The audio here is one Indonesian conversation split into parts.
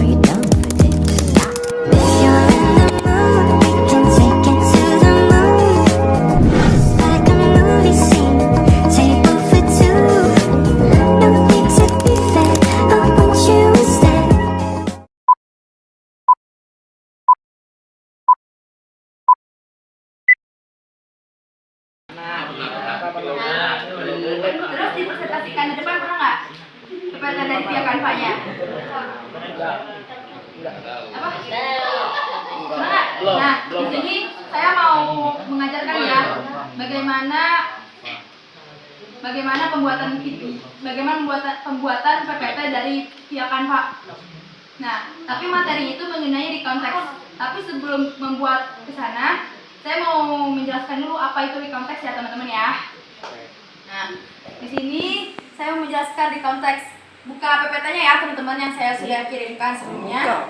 Are you down for this? If you're in the mood, we can take it to the moon. Just like a movie scene, table for two. No need to be fair, I want you instead. Terus dipresentasikan di depan pernah nggak? Dipresentasikan dari pihak kanvanya. Apa? Pernah nggak? Nah, di sini saya mau mengajarkan ya bagaimana pembuatan PPT dari pihak Canva. Nah, tapi materi itu mengenai di konteks. Tapi sebelum membuat ke sana, saya mau menjelaskan dulu apa itu di konteks ya teman-teman ya. Nah, di sini saya mau menjelaskan di konteks. Buka PPT-nya ya teman-teman yang saya sudah kirimkan sebelumnya. Nah,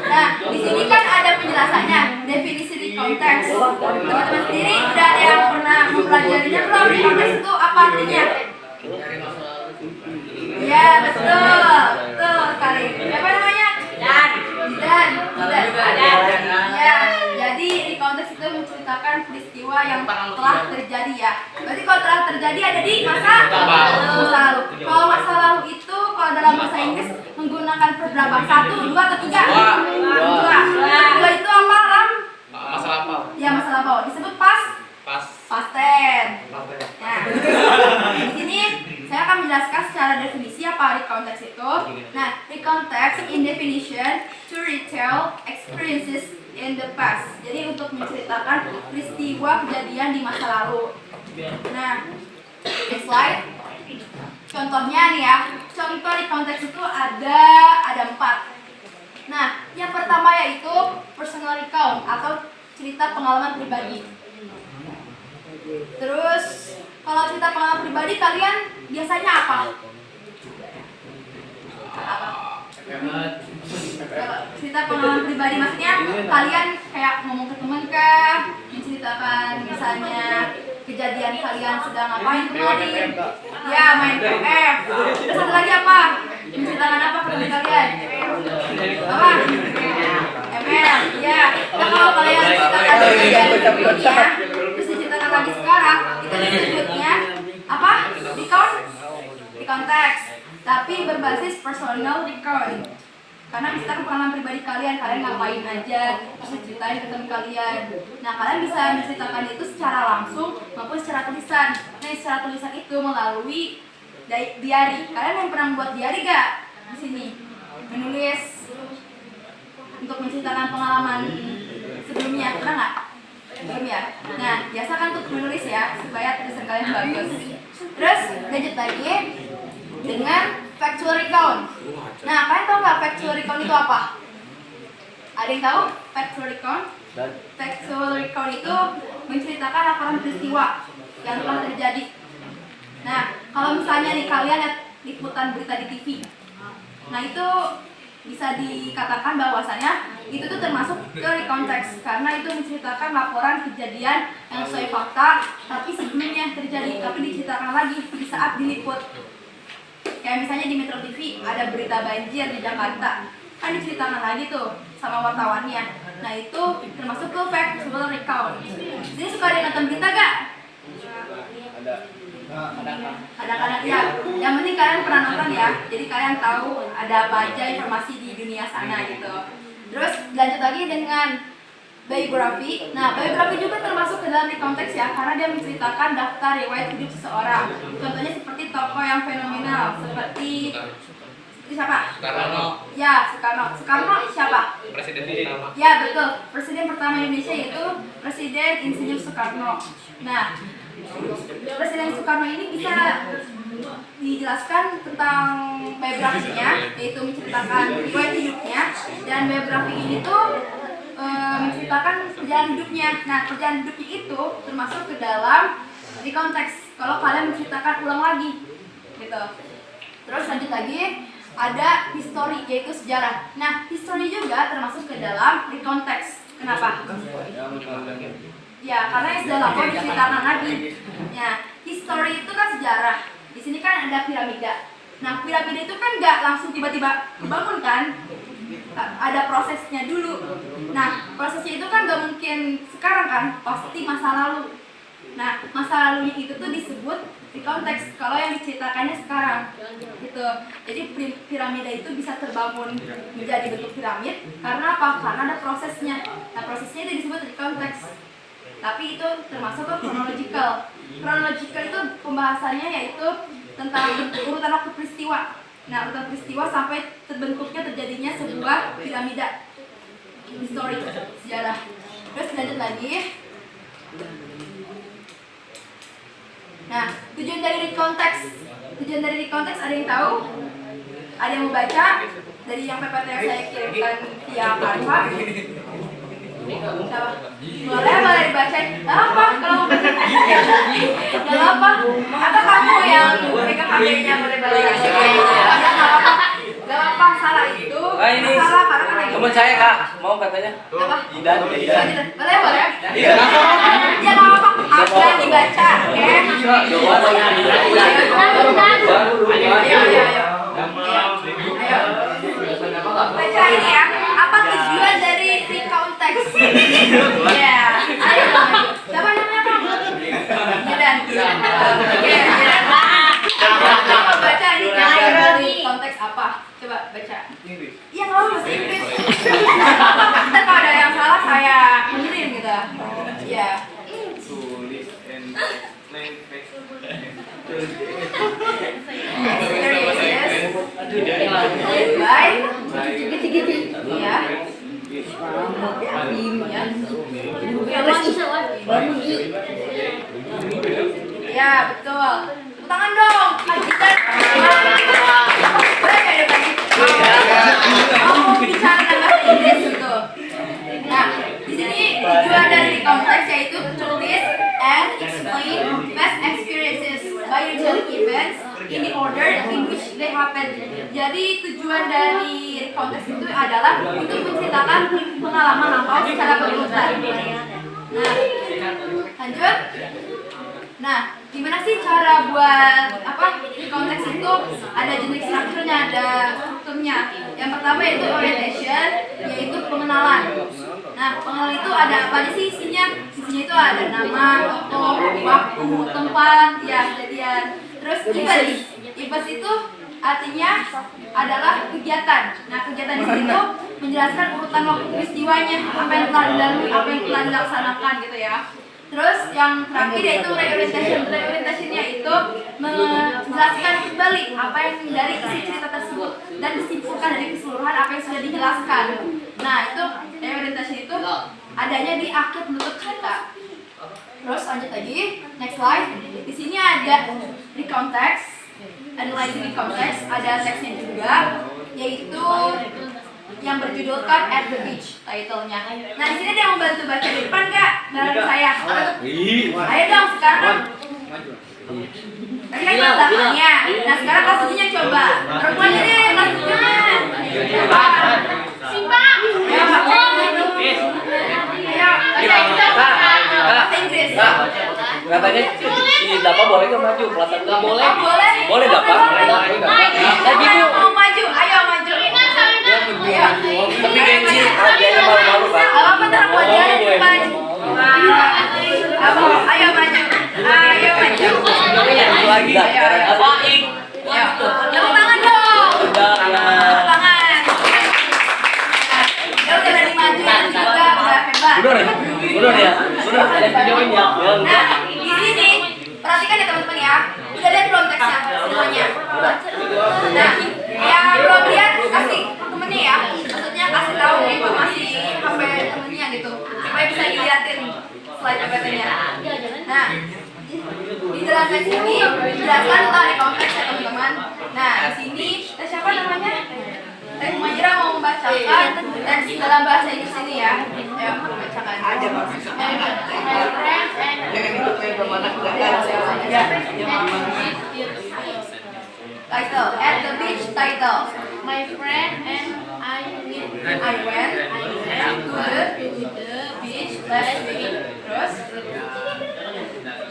Nah, di sini kan ada penjelasannya, definisi di konteks. Teman-teman sendiri udah ada yang pernah mempelajarinya belum? Di konteks itu apa artinya? Ya, betul sekali. Apa namanya? Dan. Ya, jadi di konteks itu menceritakan peristiwa yang telah terjadi ya. Berarti kalau telah terjadi ada di masa lalu. Kalau masa lalu itu kalau dalam bahasa Inggris menggunakan verb berapa? 1, 2 atau 3? 2. 2 itu apa, Ram? Masa lampau. Ya, masa lampau. Disebut past tense. Nah, di sini saya akan menjelaskan secara definisi apa recontexts itu. Nah, recontexts in definition to retell experiences in the past. Jadi untuk menceritakan peristiwa kejadian di masa lalu. Nah, next slide. Contohnya nih ya. Contoh recontexts itu ada 4. Nah, yang pertama yaitu personal recount atau cerita pengalaman pribadi. Terus kalau cerita pengalaman pribadi kalian biasanya apa? Kalau cerita pengalaman pribadi maksudnya kalian kayak ngomong ke teman kah? Menceritakan misalnya kejadian kalian sedang ngapain kemarin? Ya, main PF. Terus satu lagi apa? Menceritakan apa ke teman kalian? Apa? ML. Ya. Nah, kalau kalian ceritakan kejadian sebelumnya, terus diceritakan lagi sekarang, itu disebutnya apa? Di konteks. Tapi berbasis personal recount. Karena misalkan pengalaman pribadi kalian ngapain aja, terus diceritain ke teman kalian. Nah, kalian bisa menceritakan itu secara langsung maupun secara tulisan. Nah, secara tulisan itu melalui diary. Kalian yang pernah membuat diary gak? Di sini menulis untuk menceritakan pengalaman sebelumnya, pernah nggak? Belum ya? Nah, biasa kan untuk menulis ya, supaya tulisan kalian bagus. Terus, lanjut lagi dengan factual recount. Nah, kalian tahu nggak factual recount itu apa? Ada yang tahu factual recount? Factual recount itu menceritakan laporan peristiwa yang telah terjadi. Nah, kalau misalnya nih kalian lihat liputan berita di TV, nah itu bisa dikatakan bahwasanya itu tuh termasuk ke recontexts karena itu menceritakan laporan kejadian yang sesuai fakta tapi sebelumnya terjadi tapi diceritakan lagi di saat diliput. Kayak misalnya di Metro TV ada berita banjir di Jakarta, kan diceritakan lagi tuh sama wartawannya. Nah, itu termasuk ke factual recount. Jadi suka ada nonton berita gak? Kadang-kadang ya. Yang penting kalian pernah nonton ya. Jadi kalian tahu ada apa aja informasi di dunia sana gitu. Terus lanjut lagi dengan biografi. Nah, biografi juga termasuk ke dalam konteks ya, karena dia menceritakan daftar riwayat hidup seseorang. Contohnya seperti tokoh yang fenomenal, seperti siapa? Soekarno. Ya, Soekarno siapa? Presiden pertama. Ya, betul. Presiden pertama Indonesia yaitu Presiden Insinyur Soekarno. Nah, Presiden Soekarno ini bisa dijelaskan tentang biografinya, yaitu menceritakan riwayat hidupnya, dan biografi ini tuh menceritakan perjalanan hidupnya. Nah, perjalanan hidupnya itu termasuk ke dalam di konteks kalau kalian menceritakan ulang lagi gitu. Terus lanjut lagi ada history, yaitu sejarah. Nah, history juga termasuk ke dalam recontext. Kenapa? Ya, karena yang sudah lama diceritakan lagi. Ya, history itu kan sejarah. Di sini kan ada piramida. Nah, piramida itu kan nggak langsung tiba-tiba dibangun kan? Ada prosesnya dulu. Nah, prosesnya itu kan nggak mungkin sekarang kan, pasti masa lalu. Nah, masa lalunya itu tuh disebut recontext. Kalau yang diceritakannya sekarang, gitu. Jadi piramida itu bisa terbangun menjadi bentuk piramid karena apa? Karena ada prosesnya. Nah, prosesnya itu disebut recontext. Tapi itu termasuk ke chronological. Chronological itu pembahasannya yaitu tentang urutan waktu peristiwa. Nah, urutan peristiwa sampai terjadinya sebuah piramida. History, sejarah. Terus lanjut lagi. Nah, tujuan dari recontext ada yang tahu? Ada yang mau baca? Dari yang PPT yang saya kirimkan via Canva? Boleh dibacain. Gak apa kalau mau baca. Gak apa. Atau kamu yang pegang HP-nya boleh baca. Gak apa, salah itu. Salah karena kan teman saya Kak, mau katanya. Apa? Idan. Boleh. Iya, gak apa. Akan dibaca, oke? Ayo. Baca ini ya. Apa tujuan dari recontext? Ya, ayo maju. Siapa namanya kamu? Jidan. Oke, Jidan. Coba baca ini dari konteks apa? Coba baca. Iya, kalau bahasa Inggris. Ntar kalau ada yang salah saya benerin gitu. Iya. Tulis and Ya, betul. Tepuk tangan dong. Ajikan. Boleh nggak ada lagi? Mau bicara bahasa Inggris gitu. Nah, di sini tujuan dari konteks yaitu to list and explain past experiences by telling events in the order in which they happen. Jadi tujuan dari konteks itu adalah untuk menceritakan pengalaman lampau secara berurutan. Nah, lanjut. Nah, gimana sih cara buat konteks itu? Ada jenis strukturnya, ada strukturnya. Yang pertama yaitu orientation, yaitu pengenalan. Nah, pengenalan itu ada apa aja sih isinya? Isinya itu ada nama, tokoh, waktu, tempat, ya kejadian. Terus events itu artinya adalah kegiatan. Nah, kegiatan di situ menjelaskan urutan waktu peristiwanya, apa yang telah dilalui, apa yang telah dilaksanakan gitu ya. Terus yang terakhir yaitu reorientation. Reorientationnya itu menjelaskan kembali apa yang dari isi cerita tersebut dan disimpulkan dari keseluruhan apa yang sudah dijelaskan. Nah, itu reorientation itu adanya di akhir penutup cerita. Terus lanjut lagi, next slide. Di sini ada recontext, analyzing recontext, ada teksnya juga, yaitu yang berjudulkan At the Beach title-nya. Nah, di sini ada yang mau bantu baca di depan nggak? Bareng saya. Ayo dong sekarang. Tadi kan kelas 8-nya. Nah, sekarang kelas 7-nya coba. Perempuan ini kelas 7-nya. Simpang. Ayo, bahasa Inggris. Katanya si Dapa boleh nggak maju kelas 1? Nggak boleh. Boleh. Boleh Dapa. Ayo mau maju. Ayo maju. Ayo. Tapi gengsi, dia malu-malu Pak. Apa ntar aku aja di depan. Ayo maju. Ayo maju. Lagi. Apa ik? Ayo. Tepuk tangan dong. Tepuk tangan. Ya udah berani maju dan juga udah hebat. Udah ya. Ada videoin ya. Nah, di sini perhatikan ya teman-teman ya. Udah lihat belum teksnya semuanya? Nah, yang belum lihat kasih temennya ya. Maksudnya kasih tahu informasi HP temennya gitu supaya bisa dilihatin slide PPT-nya. Nah, di dalam teks ini dijelaskan tentang konteks ya teman-teman. Nah, di sini siapa namanya? Teh Majra mau membacakan teks dalam bahasa Inggris ini ya. Ayo bacakan. Aja Mas. Title. At the beach. Title. My friend and I went I went to the beach last week. Terus,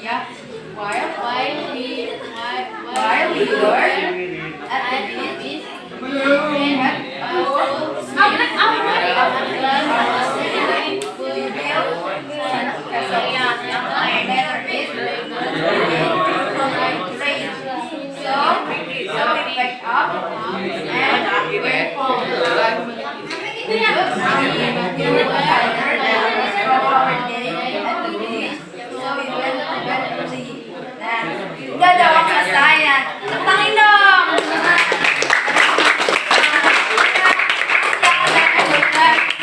ya, while we were at the beach, we had so we packed up and went home. Udah dong, selesai ya. Tepuk tangan dong.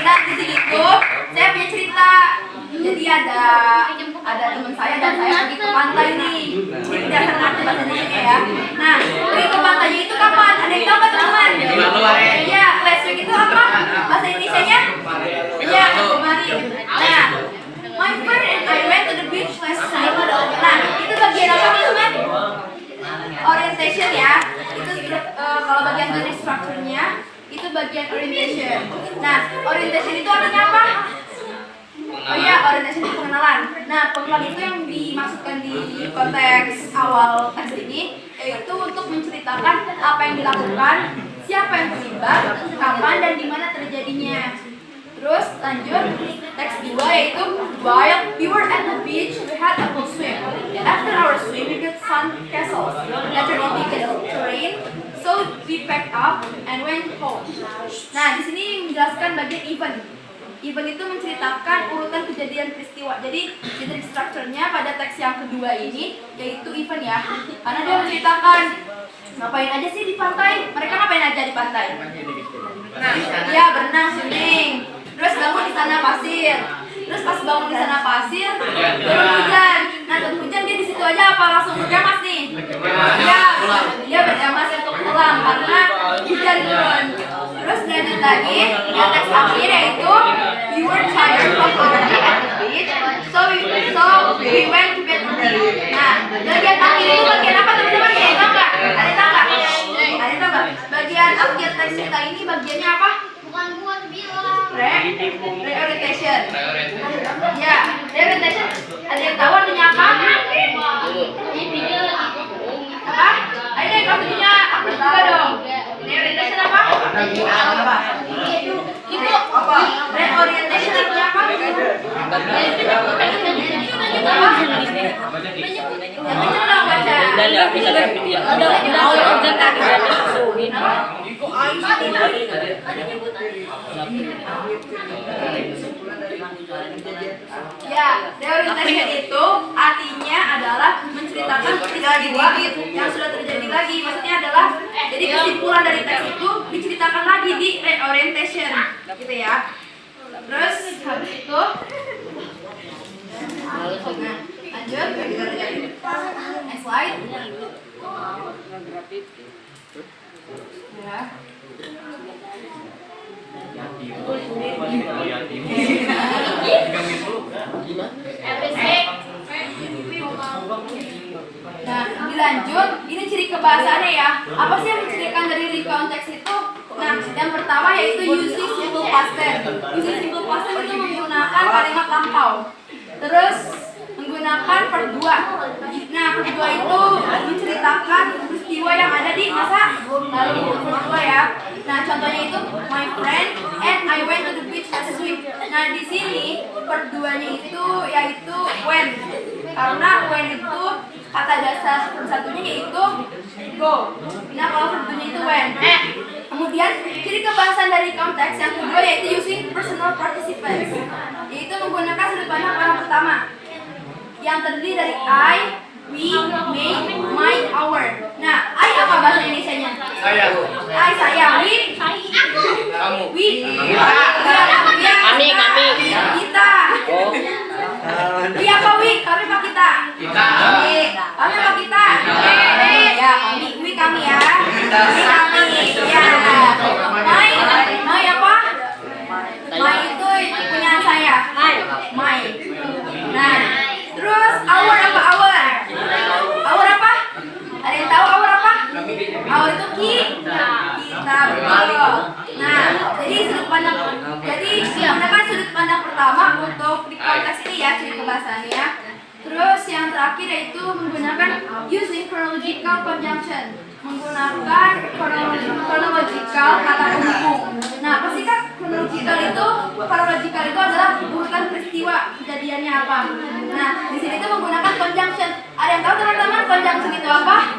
Nah, di sini tuh saya punya cerita. Jadi ada teman saya dan saya pergi ke pantai nih. Ini tidak akan ngerti bahasa Indonesia ya. Nah, pergi ke pantainya itu kapan? Ada yang tahu nggak teman-teman? Iya, last week itu apa? Bahasa Indonesianya? Iya, kemarin. Nah, my friend and I went to the beach last week. Nah, itu bagian apa teman-teman? Orientation ya. Itu kalau bagian dari strukturnya itu bagian orientation. Nah, orientation itu artinya apa? Oh iya, orientation itu pengenalan. Nah, pengenalan itu yang dimaksudkan di konteks awal teks ini yaitu untuk menceritakan apa yang dilakukan, siapa yang terlibat, kapan dan di mana terjadinya. Terus lanjut teks 2 yaitu while we were at the beach we had a full swim. After our swim we built sun castles. Later on we get train. So we packed up and went home. Nah, di sini menjelaskan bagian event. Event itu menceritakan urutan kejadian peristiwa. Jadi di strukturnya pada teks yang kedua ini yaitu event ya. Karena dia menceritakan ngapain aja sih di pantai. Mereka ngapain aja di pantai? Iya, berenang, swimming. Terus bangun di sana pasir. Terus pas bangun di sana pasir, turun hujan. Nah, turun hujan dia di situ aja apa langsung berkemas nih? Iya, dia berkemas untuk pulang karena hujan turun. Terus lanjut lagi, di teks akhir yaitu we were tired of already at the beach, so we went to bed early. Nah, bagian akhir itu bagian apa teman-teman? Ada yang tahu nggak? Ada yang tahu nggak? Ada yang tahu nggak? Bagian akhir teks kita ini bagiannya apa? Reorientation. Ya, reorientation. Ada yang tahu artinya apa? Apa? Ada yang tahu artinya? Aku juga dong. Reorientation apa? Apa? Itu apa? Reorientation artinya apa? Ya, reorientation itu artinya adalah menceritakan peristiwa yang sudah terjadi lagi. Maksudnya adalah jadi kesimpulan dari teks itu diceritakan lagi di reorientation, gitu ya. Terus habis itu lanjut next slide. Ya. Nah, dilanjut, ini ciri kebahasaannya ya. Apa sih yang menceritakan dari recount teks itu? Nah, yang pertama yaitu using simple past tense. Using simple past tense itu menggunakan kalimat lampau. Terus menggunakan verb 2. Nah, verb 2 itu menceritakan peristiwa yang ada di masa lalu. Ya. Nah, contohnya itu my friend and I went to the beach last week. Nah, di sini verb 2-nya itu yaitu when. Karena when itu kata dasar verb satunya yaitu go. Nah, kalau verb 2-nya itu when. Kemudian ciri kebahasan dari konteks yang kedua yaitu using personal participants. Yaitu menggunakan sudut pandang orang pertama yang terdiri dari I, we, me, my, our. Nah, I apa bahasa Indonesianya? Saya. I saya, we, Kamu. we, Kami. kita. We apa we? Kami apa kita? Kita. Kami apa kita? Ya, kami. We kami ya. We kami. Ya. My apa? My itu punya saya. My. Nah, terus our apa? Our apa? Ada yang tahu our apa? Our itu terakhir yaitu menggunakan using chronological conjunction, menggunakan chronological kata penghubung. Nah, apa sih Kak chronological itu? Chronological itu adalah urutan peristiwa kejadiannya apa. Nah, di sini itu menggunakan conjunction. Ada yang tahu teman-teman conjunction itu apa?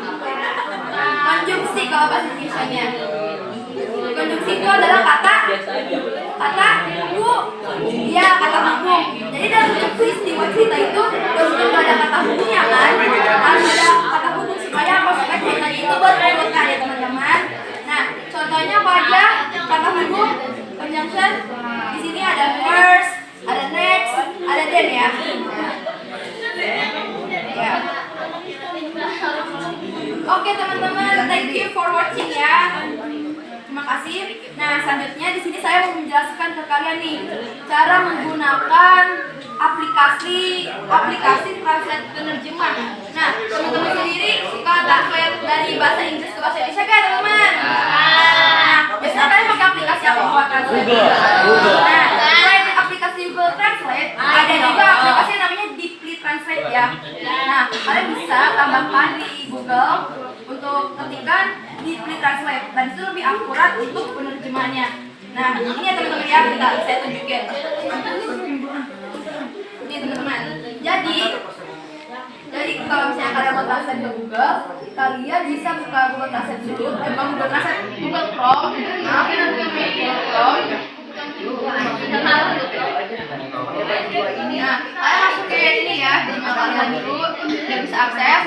Konjungsi kalau bahasa Indonesia-nya. Konjungsi itu adalah kata hubung. Iya, kata hubung. Jadi dalam peristiwa cerita itu harus ada kata hubungnya kan? Harus ada kata hubung supaya apa? Supaya ceritanya itu berurutan ya teman-teman. Nah, contohnya apa aja kata hubung conjunction? Di sini ada first, ada next, ada then ya. Ya. Oke teman-teman, thank you for watching ya. Terima kasih. Nah, selanjutnya di sini saya mau menjelaskan ke kalian nih cara menggunakan aplikasi translate penerjemah. Nah, teman-teman sendiri suka translate dari bahasa Inggris ke bahasa Indonesia kan, teman-teman? Nah, biasanya kalian pakai aplikasi apa buat translate? Google. Nah, selain aplikasi Google Translate, ada juga aplikasi yang namanya Deeply Translate ya. Nah, kalian bisa tambahkan di Google untuk ketikkan Deeply Translate dan itu lebih akurat untuk penerjemahannya. Nah, ini ya teman-teman ya, saya tunjukin. Ini teman-teman. Jadi kalau misalnya kalian mau translate ke Google, kalian bisa buka Google Translate dulu, bukan Google Translate, Google Chrome. Nah, Google Chrome. Nah, kalian masuk ke ini ya, di kalian dulu, dan bisa akses.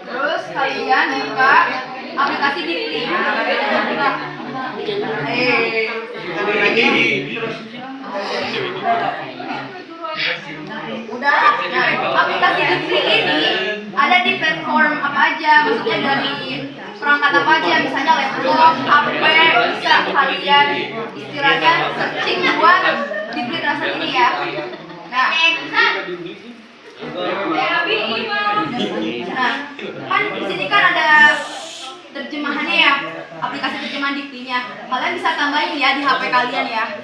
Terus kalian buka aplikasi Deeply. Udah. Nah, aplikasi Deeply ini ada di platform apa aja? Maksudnya dari perangkat apa aja? Misalnya laptop, HP, bisa kalian istilahnya searching buat Deeply Translate ini ya. Nah, kan di sini kan ada terjemahannya ya, aplikasi terjemahan Deeply-nya. Kalian bisa tambahin ya di HP kalian ya.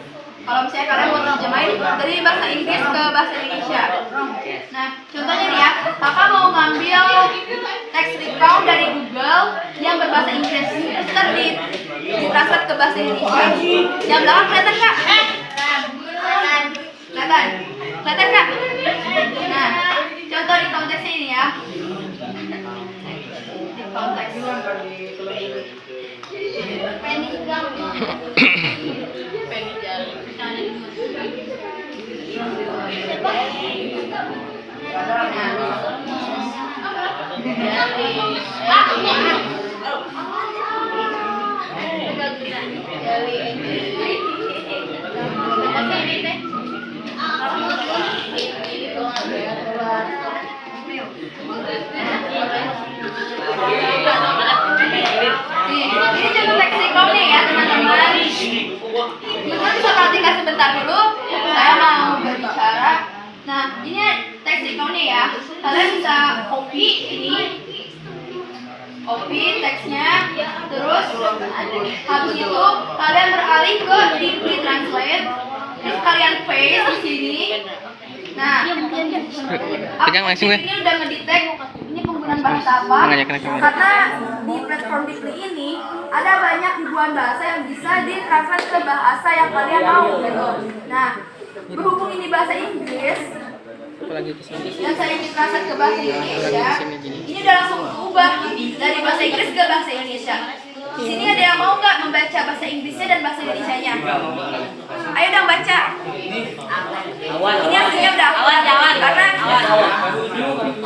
Kalau misalnya kalian mau terjemahin dari bahasa Inggris ke bahasa Indonesia. Nah, contohnya nih ya, kakak mau ngambil text recount dari Google yang berbahasa Inggris, terus ditranslate ke bahasa Indonesia. Yang belakang kelihatan Kak? Kelihatan? Kelihatan Kak? Nah, contoh di konteksnya ini ya. Di konteks. Ini contoh teks recount-nya ya teman-teman. Teman-teman bisa perhatikan sebentar dulu. Saya mau berbicara. Nah, ini teks recount-nya ya. Kalian bisa copy ini, copy teksnya, terus habis itu kalian beralih ke Deeply Translate, terus kalian paste di sini. Nah, aplikasi ini udah ngedetect ini penggunaan bahasa apa? Karena di platform Deeply ini ada banyak ribuan bahasa yang bisa ditranslate ke bahasa yang kalian mau gitu. Nah, berhubung ini bahasa Inggris, dan saya ingin translate ke bahasa Indonesia, ini udah langsung berubah dari bahasa Inggris ke bahasa Indonesia. Di sini ada yang mau nggak membaca bahasa Inggrisnya dan bahasa Indonesianya? Ayo dong baca. Ini artinya udah awan karena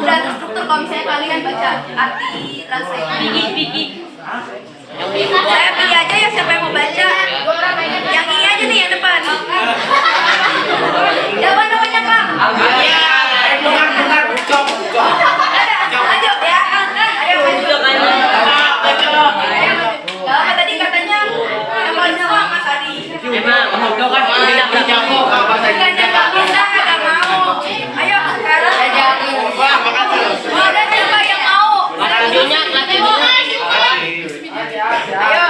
udah terstruktur kalau misalnya kalian baca arti translate. Saya pilih aja ya siapa yang mau baca. Yang ini aja nih yang depan. Jawaban namanya Kak. Lanjut ya. Ayo maju. Apa tadi katanya yang paling sama tadi? Emang kau kan tidak bercampur bahasa Inggris. Nggak bisa, nggak mau. Ayo sekarang. Oh, ada siapa yang mau? Lanjutnya. Ayo.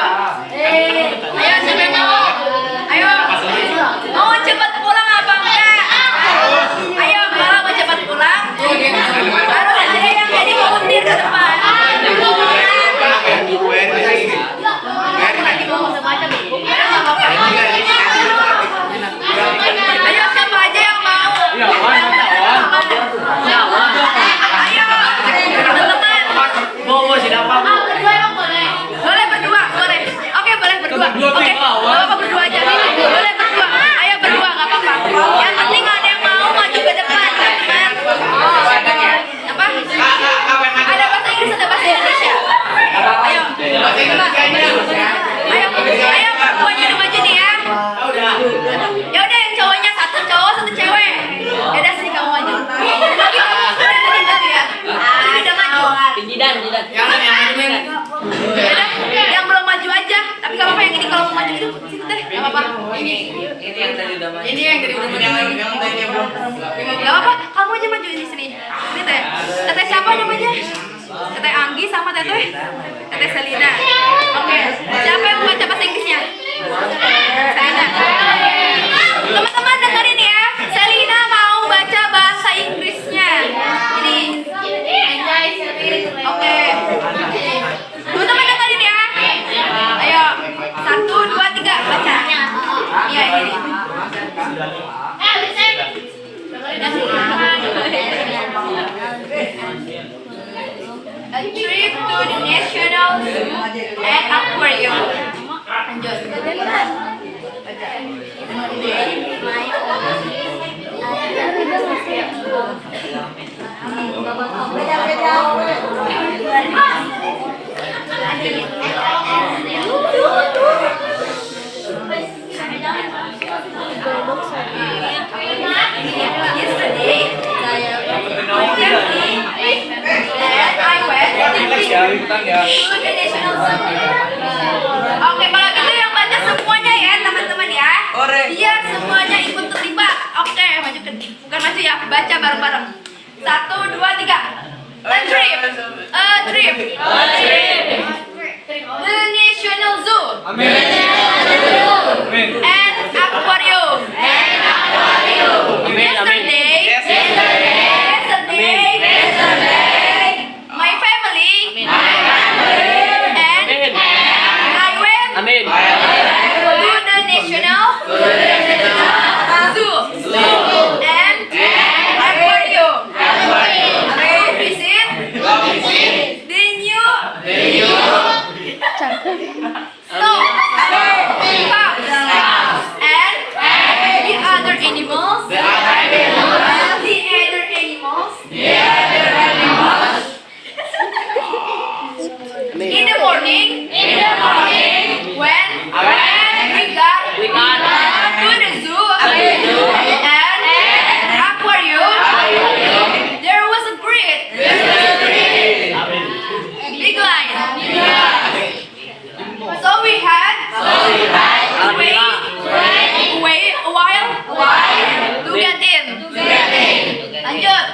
Ayo siapa yang mau? Ayo. Mau cepat pulang apa enggak? Ayo, kalau mau cepat pulang, Ini yang tadi udah main. Ini yang tadi udah main. Gak apa-apa, kamu aja maju di sini. Ini teh. Teteh siapa namanya? Teteh Anggi sama teteh Selina. Oke. Siapa yang mau baca bahasa Inggrisnya? Selina. Teman-teman dengerin ya. Selina mau baca bahasa Inggrisnya. Ini. Oke. Teman-teman dengerin ya. Ayo. 1, 2, 3 baca. Iya ini. A trip to the National Zoo and Aquarium. Lanjut. Yesterday, I went to the National Zoo. Oke, kalau gitu yang baca semuanya ya teman-teman ya. Biar semuanya ikut terlibat. Oke, maju ke bukan maju ya, baca bareng-bareng. 1, 2, 3. A trip. The National Zoo. And aquarium. Yesterday, my family and I went Amin. to the National Zoo and aquarium. Visit the new snow parks and the other animals. In the morning, when we got to the zoo and aquarium, there was a great big line. So we had to wait a while to get in. Lanjut.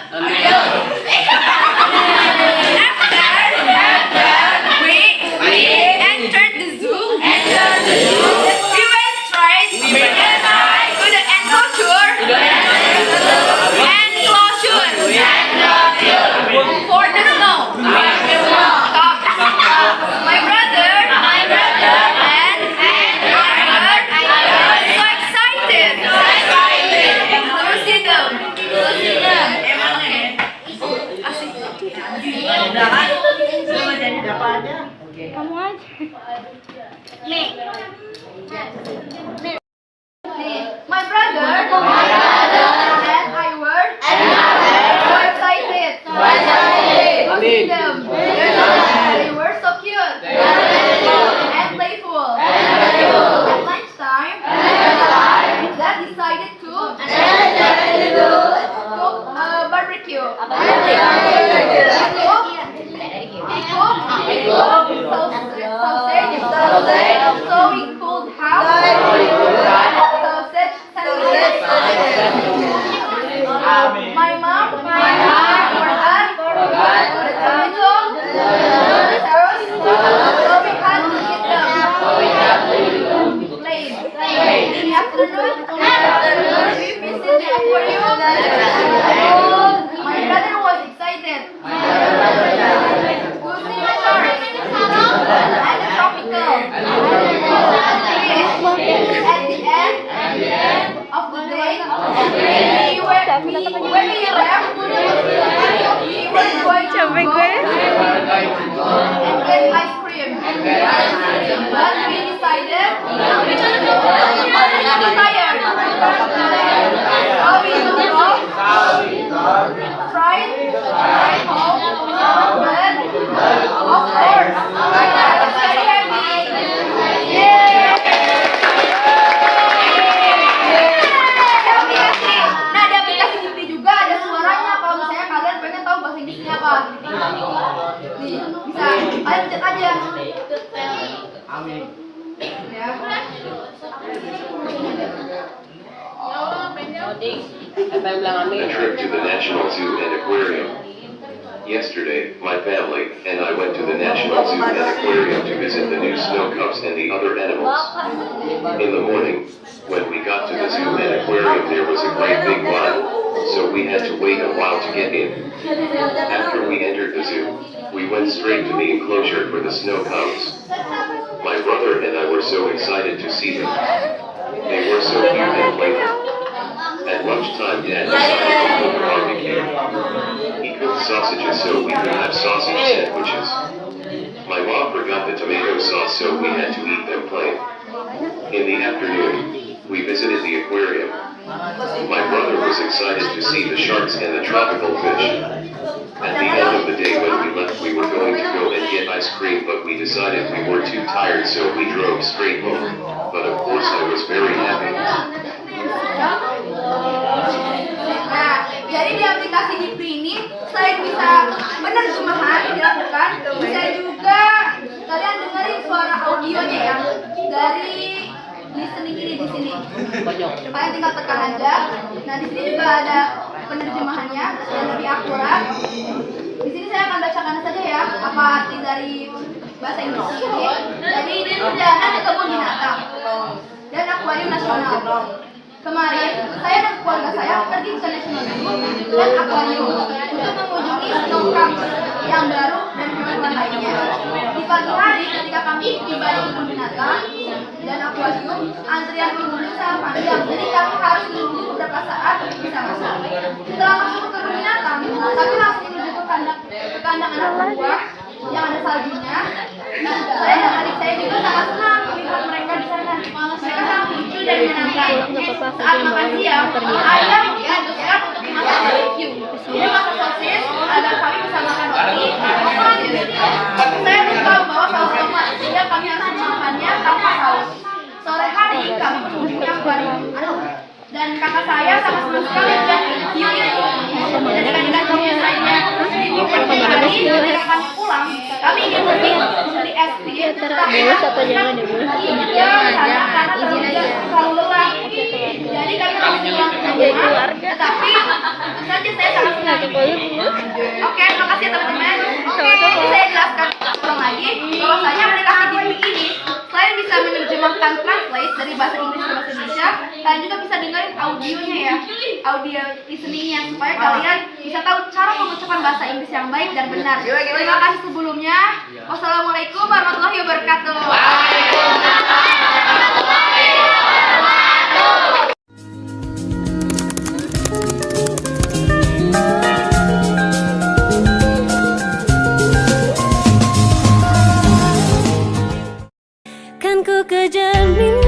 We entered the zoo. We went straight to the enclosure for the snow. My brother and I were so excited to see them. My brother and I were so excited to see them. They were so cute and playful. At lunchtime, Dad decided to cook a barbecue. He cooked sausage, so we could have sausage sandwiches. My mom forgot the tomato, carrots, so we had to eat them plain. In the afternoon, we visited the aquarium. My brother was excited to see the sharks and the tropical fish. At the end of the day, when we left, we were going to go and get ice cream. But we decided we were tired. So we took off, tried home, but of course, it's very heavy. Nah, ada aplikasi bukti juga, ada suaranya. Kalau misalnya kalian pengen tahu bahasa Inggrisnya apa, nih bisa kalian pencet aja. Ya. ya. A trip to the National Zoo and Aquarium. Yesterday, my family and I went to the National Zoo and Aquarium to visit the new snow cubs and the other animals. In the morning, when we got to the zoo and aquarium, there was a great big line, so we had to wait a while to get in. After we entered the zoo, we went straight to the enclosure for the snow cubs. My brother and I were so excited to see them. They were so cute and playful. At lunchtime, Dad decided to cook barbecue. He cooked sausages so we could have sausage sandwiches. My mom forgot the tomato sauce, so we had to eat them plain. In the afternoon, we visited the aquarium. My brother was excited to see the sharks and the tropical fish. At the end of the day when we left, we were going to go and get ice cream, but we decided we were too tired, so we drove straight home. But of course I was very happy. Nah, jadi di aplikasi Gipri ini selain bisa penerjemahan dilakukan, bisa juga kalian dengerin suara audionya ya dari listening ini di sini. Kalian tinggal tekan aja. Nah, di sini juga ada penerjemahannya yang lebih akurat. Di sini saya akan bacakan saja ya apa arti dari bahasa Inggris ini. Jadi ini perjalanan ke kebun binatang dan akuarium nasional. Kemarin, saya dan keluarga saya pergi ke National Zoo dan akuarium untuk mengunjungi snow crabs yang baru dan hewan lainnya. Di pagi hari ketika kami tiba di kebun binatang dan akuarium, antrian pengunjung sangat panjang, jadi kami harus menunggu beberapa saat untuk bisa masuk. Setelah masuk ke kebun binatang, kami langsung menuju ke kandang anak buah yang ada saljunya. Nah, saya dan adik saya juga sangat senang melihat mereka di sana. Mereka sangat lucu dan menyenangkan. Saat makan siang, ayah memutuskan untuk dimasak barbecue. Dia masak sosis agar kami bisa makan roti. Saya lupa bahwa saus tomat, sehingga kami harus memakannya tanpa saus. Sore hari kami mengunjungi akuarium dan kakak saya sama sekali tidak hiu itu. Dan ikan-ikan jenis lainnya. Di hari ketika kami pulang, kami ingin beli es krim, tetapi terlalu lelah. Jadi kami harus pulang ke rumah. Tetapi tentu saja saya sangat senang. Oke, terima kasih teman-teman. Jadi saya jelaskan ulang lagi bahwasanya aplikasi Gipri ini selain bisa menerjemahkan translate dari bahasa Inggris ke bahasa Indonesia, kalian juga bisa dengerin audionya ya, audio listeningnya, supaya kalian bisa tahu cara mengucapkan bahasa Inggris yang baik dan benar. Terima kasih sebelumnya. Wassalamualaikum warahmatullahi wabarakatuh. Kan ku kejar mimpi